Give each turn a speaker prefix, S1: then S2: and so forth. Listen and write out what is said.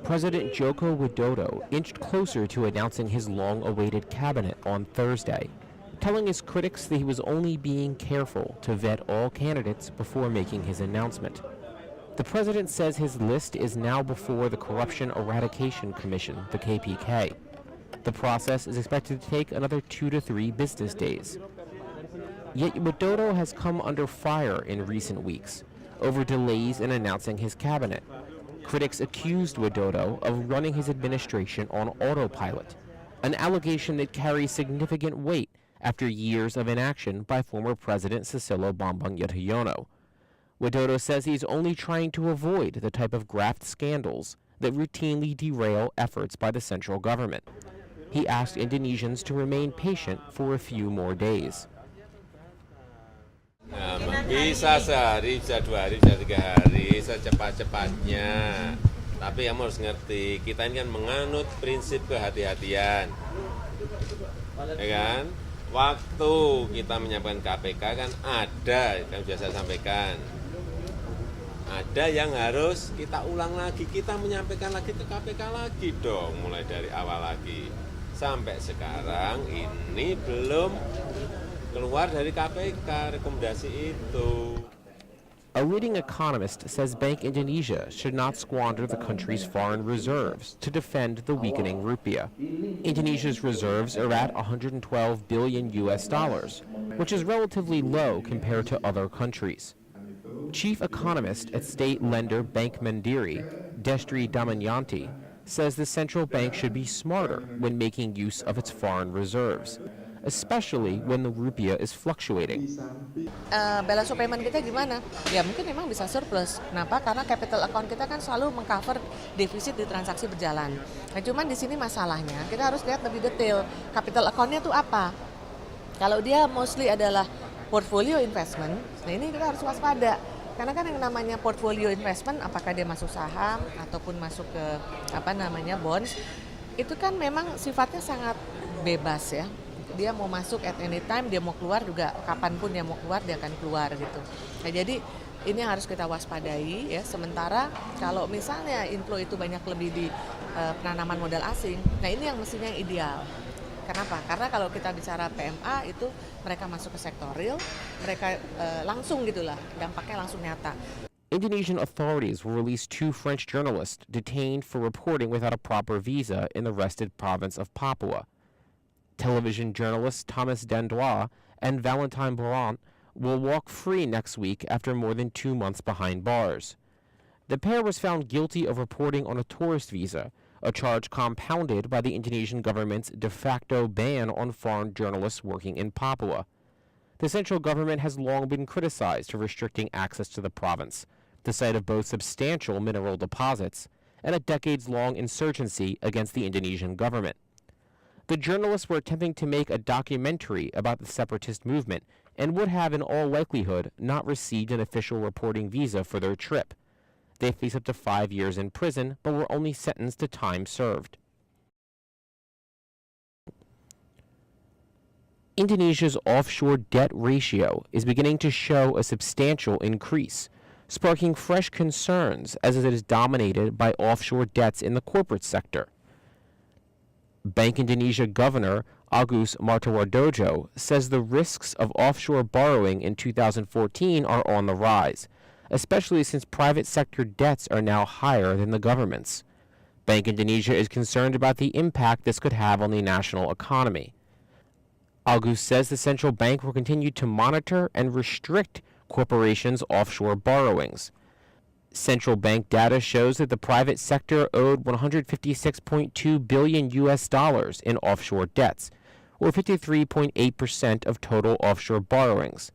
S1: President Joko Widodo inched closer to announcing his long-awaited cabinet on Thursday, telling his critics that he was only being careful to vet all candidates before making his announcement. The president says his list is now before the Corruption Eradication Commission, the KPK. The process is expected to take another 2 to 3 business days. Yet Widodo has come under fire in recent weeks over delays in announcing his cabinet. Critics accused Widodo of running his administration on autopilot, an allegation that carries significant weight after years of inaction by former President Susilo Bambang Yudhoyono. Widodo says he's only trying to avoid the type of graft scandals that routinely derail efforts by the central government. He asked Indonesians to remain patient for a few more days.
S2: Bisa sehari, bisa 2 hari, bisa 3 hari, secepat-cepatnya. Tapi kamu harus ngerti, kita ini kan menganut prinsip kehati-hatian. Ya kan? Waktu kita menyiapkan KPK kan ada, yang sudah saya sampaikan. Ada yang harus kita ulang lagi, kita menyampaikan lagi ke KPK lagi dong, mulai dari awal lagi. Sampai sekarang ini belum keluar dari KPK rekomendasi itu.
S1: A leading economist says Bank Indonesia should not squander the country's foreign reserves to defend the weakening rupiah. Indonesia's reserves are at $112 billion, which is relatively low compared to other countries. Chief economist at state lender Bank Mandiri, Destri Damayanti, says the central bank should be smarter when making use of its foreign reserves, especially when the rupiah is fluctuating.
S3: Balance of payment kita gimana? Ya mungkin memang bisa surplus. Kenapa? Karena capital account kita kan selalu mengcover defisit di transaksi berjalan. Nah cuman di sini masalahnya kita harus lihat lebih detail. Capital account-nya itu apa? Kalau dia mostly adalah portfolio investment, nah ini kita harus waspada. Karena kan yang namanya portfolio investment, apakah dia masuk saham ataupun masuk ke bonds, itu kan memang sifatnya sangat bebas ya. Dia mau masuk at any time, dia mau keluar juga kapanpun dia mau keluar dia akan keluar gitu. Nah, jadi ini yang harus kita waspadai ya. Sementara kalau misalnya inflow itu banyak lebih di penanaman modal asing, nah ini yang mestinya yang ideal. Kenapa? Karena kalau kita bicara PMA itu mereka masuk ke sektor real, mereka langsung gitulah, dampaknya langsung nyata.
S1: Indonesian authorities will release 2 French journalists detained for reporting without a proper visa in the wrested province of Papua. Television journalists Thomas Dandois and Valentine Brant will walk free next week after more than 2 months behind bars. The pair was found guilty of reporting on a tourist visa, a charge compounded by the Indonesian government's de facto ban on foreign journalists working in Papua. The central government has long been criticized for restricting access to the province, the site of both substantial mineral deposits and a decades-long insurgency against the Indonesian government. The journalists were attempting to make a documentary about the separatist movement and would have in all likelihood not received an official reporting visa for their trip. They face up to 5 years in prison, but were only sentenced to time served. Indonesia's offshore debt ratio is beginning to show a substantial increase, sparking fresh concerns as it is dominated by offshore debts in the corporate sector. Bank Indonesia Governor Agus Martowardojo says the risks of offshore borrowing in 2014 are on the rise, especially since private sector debts are now higher than the government's. Bank Indonesia is concerned about the impact this could have on the national economy. Agus says the central bank will continue to monitor and restrict corporations' offshore borrowings. Central bank data shows that the private sector owed $156.2 billion in offshore debts, or 53.8% of total offshore borrowings,